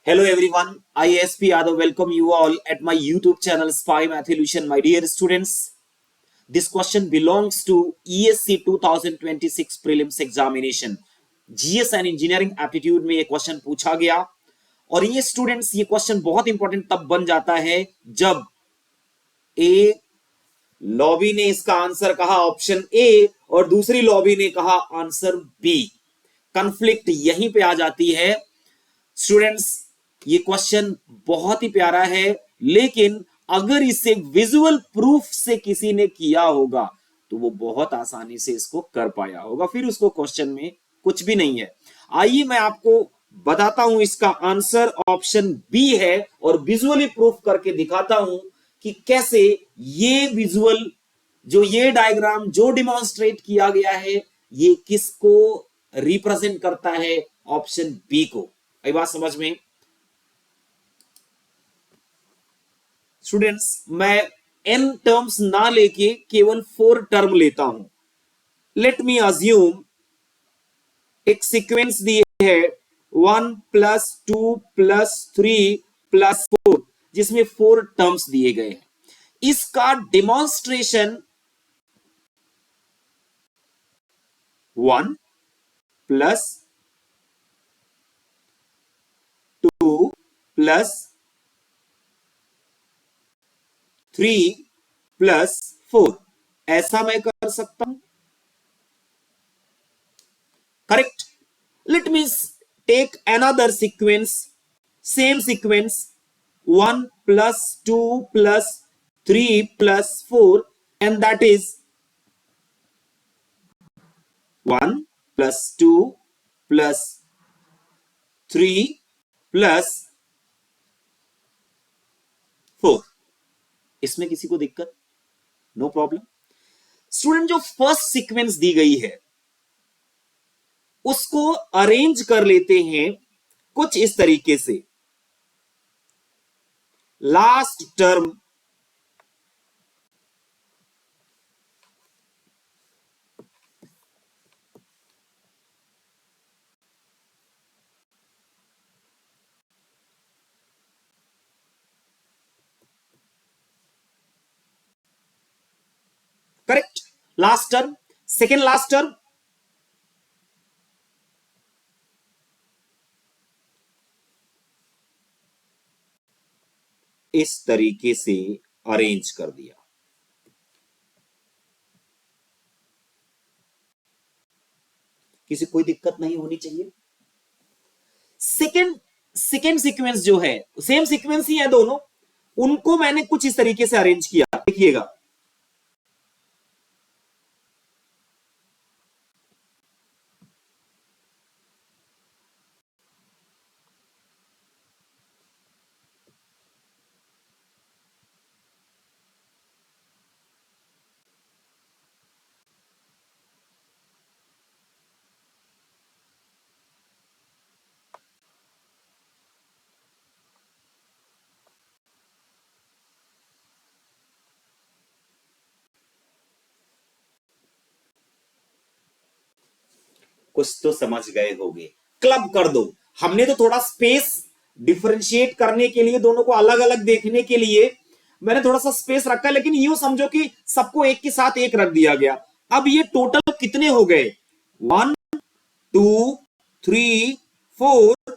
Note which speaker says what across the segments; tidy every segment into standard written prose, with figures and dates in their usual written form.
Speaker 1: Hello everyone, I SP Yadav welcome you all at my YouTube channel Spy Matholution. My dear students, this question belongs to ESC 2026 prelims examination. GS and engineering aptitude में ये question पूछा गया और ये students ये question बहुत important तब बन जाता है जब एक लॉबी ने इसका आंसर कहा ऑप्शन ए और दूसरी लॉबी ने कहा आंसर बी। कंफ्लिक्ट यहीं पे आ जाती है स्टूडेंट्स। ये क्वेश्चन बहुत ही प्यारा है, लेकिन अगर इसे विजुअल प्रूफ से किसी ने किया होगा तो वो बहुत आसानी से इसको कर पाया होगा, फिर उसको क्वेश्चन में कुछ भी नहीं है। आइए मैं आपको बताता हूं, इसका आंसर ऑप्शन बी है और विजुअली प्रूफ करके दिखाता हूं कि कैसे ये विजुअल जो ये डायग्राम जो डिमॉन्स्ट्रेट किया गया है ये किसको रिप्रेजेंट करता है, ऑप्शन बी को। आई बात समझ में स्टूडेंट्स? मैं n टर्म्स ना लेके केवल 4 टर्म लेता हूं। लेट मी अज्यूम एक सीक्वेंस दिए है 1 प्लस 2 प्लस 3 प्लस 4 जिसमें 4 टर्म्स दिए गए हैं। इसका डिमॉन्स्ट्रेशन 1 प्लस 2 प्लस 3 प्लस 4 ऐसा मैं कर सकता हूं, correct. Let me take another sequence, same sequence 1 plus 2 plus 3 plus 4 and that is 1 plus 2 plus 3 plus 4। इसमें किसी को दिक्कत? No problem. स्टूडेंट, जो फर्स्ट सीक्वेंस दी गई है उसको अरेंज कर लेते हैं कुछ इस तरीके से। Last term correct, last term, second last term, इस तरीके से अरेंज कर दिया। किसी कोई दिक्कत नहीं होनी चाहिए। सेकेंड सीक्वेंस जो है सेम सीक्वेंस ही है दोनों, उनको मैंने कुछ इस तरीके से अरेंज किया, देखिएगा। कुछ तो समझ गए होंगे। क्लब कर दो। हमने तो थोड़ा स्पेस डिफरेंशिएट करने के लिए, दोनों को अलग अलग देखने के लिए मैंने थोड़ा सा स्पेस रखा, लेकिन यूं समझो कि सबको एक के साथ एक रख दिया गया। अब ये टोटल कितने हो गए? 1 2 3 4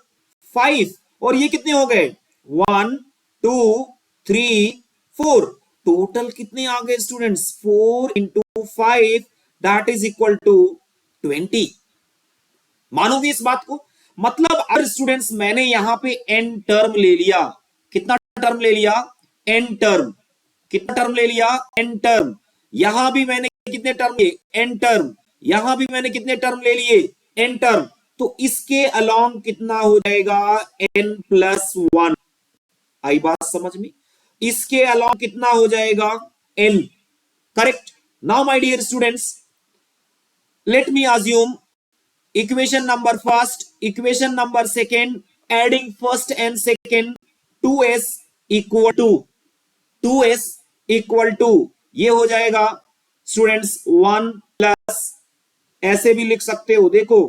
Speaker 1: 5 और ये कितने हो गए? 1 2 3 4। टोटल कितने आ गए students? 4 into 5 that is equal to 20। मानोगे इस बात को? मतलब अगर स्टूडेंट्स मैंने यहां पे n टर्म ले लिया, कितना टर्म ले लिया? n term. कितना टर्म ले लिया? n term. यहां भी मैंने कितने टर्म लिए? n term. यहां भी मैंने कितने टर्म ले लिए? n term. तो इसके अलोंग कितना हो जाएगा? n plus 1। आई बात समझ में? इसके अलोंग कितना हो जाएगा? n। Correct. Now my dear students, let me assume equation number first, equation number second, adding first and second, 2s equal to 2s equal to ये हो जाएगा स्टूडेंट्स 1 प्लस, ऐसे भी लिख सकते हो, देखो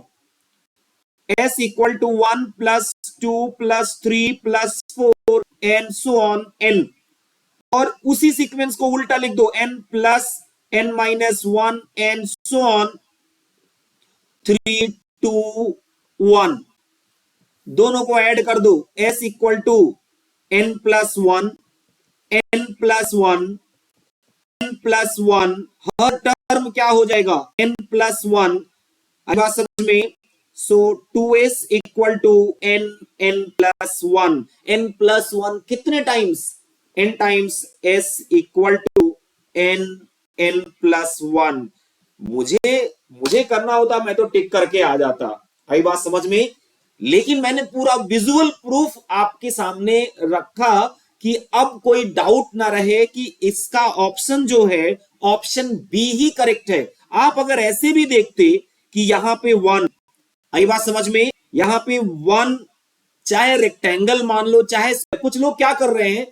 Speaker 1: s equal to 1 plus 2 plus 3 plus 4 and so on n, और उसी सीक्वेंस को उल्टा लिख दो, n plus n minus 1 and so on 3 2 1, दोनों को ऐड कर दो, s equal to n plus 1 n plus 1 n plus 1, हर टर्म क्या हो जाएगा n प्लस 1, बात समझ में। So 2s equal to n n plus 1, n plus 1 कितने times, n times s equal to n n plus 1। मुझे करना होता मैं तो टिक करके आ जाता, आई बात समझ में, लेकिन मैंने पूरा विजुअल प्रूफ आपके सामने रखा कि अब कोई डाउट ना रहे कि इसका ऑप्शन जो है ऑप्शन बी ही करेक्ट है। आप अगर ऐसे भी देखते कि यहां पे 1, आई बात समझ में, यहां पे 1 चाहे रेक्टेंगल मान लो, चाहे कुछ लोग क्या कर रहे हैं,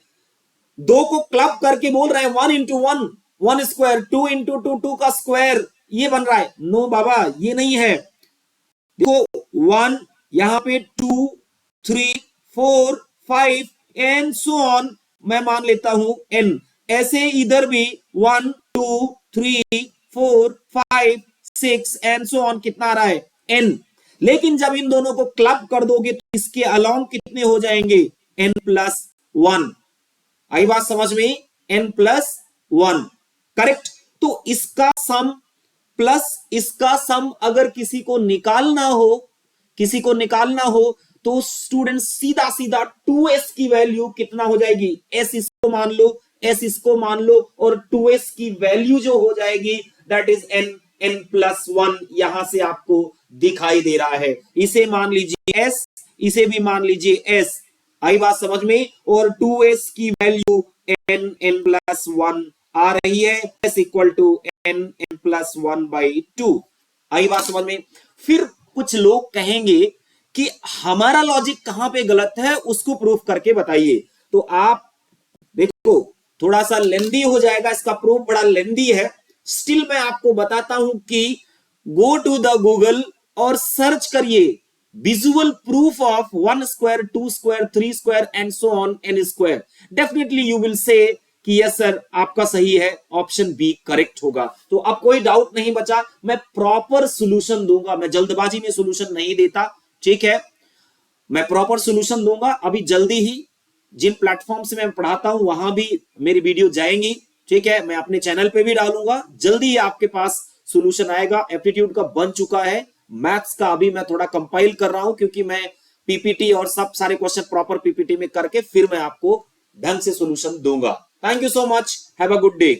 Speaker 1: दो को क्लब करके बोल रहे हैं 1 इंटू 1 1 स्क्वायर, 2 इंटू 2 2 का स्क्वायर, ये बन रहा है। नो बाबा, ये नहीं है। देखो 1, यहां पे 2 3 4 5 एंड सो ऑन, मैं मान लेता हूं n, ऐसे इधर भी 1 2 3 4 5 6 एंड सो ऑन, कितना आ रहा है n। लेकिन जब इन दोनों को क्लब कर दोगे तो इसके अलोंग कितने हो जाएंगे, n प्लस 1, आई बात समझ में, n प्लस 1, करेक्ट। तो इसका सम प्लस इसका सम अगर किसी को निकालना हो तो स्टूडेंट सीधा सीधा 2s की वैल्यू कितना हो जाएगी, s इसको मान लो, s इसको मान लो, और 2s की वैल्यू जो हो जाएगी that is n n plus 1, यहां से आपको दिखाई दे रहा है। इसे मान लीजिए s, इसे भी मान लीजिए s, आई बात समझ में, और 2s की वैल्यू n n प्लस 1 आ रही है, s equal to n n plus 1 by 2, आई बात समझ में। फिर कुछ लोग कहेंगे कि हमारा लॉजिक कहां पे गलत है, उसको प्रूफ करके बताइए। तो आप देखो थोड़ा सा लेंदी हो जाएगा, इसका प्रूफ बड़ा लेंदी है, स्टिल मैं आपको बताता हूं कि गो टू द गूगल और सर्च करिए visual proof of 1 square 2 square 3 square and so on n square, definitely you will say कि यस सर आपका सही है, ऑप्शन बी करेक्ट होगा। तो अब कोई डाउट नहीं बचा, मैं प्रॉपर सॉल्यूशन दूंगा, मैं जल्दबाजी में सॉल्यूशन नहीं देता, ठीक है, मैं प्रॉपर सॉल्यूशन दूंगा। अभी जल्दी ही जिन प्लेटफॉर्म से मैं पढ़ाता हूं वहां भी मेरी वीडियो जाएंगी, ठीक है, मैं अपने चैनल पे भी डालूंगा, जल्दी ही आपके पास सॉल्यूशन आएगा। एप्टीट्यूड का बन चुका है, मैथ्स का अभी मैं थोड़ा कंपाइल कर रहा हूं, क्योंकि मैं पीपीटी और सब सारे क्वेश्चन प्रॉपर पीपीटी में करके फिर मैं आपको ढंग से सॉल्यूशन दूंगा। Thank you so much, have a good day.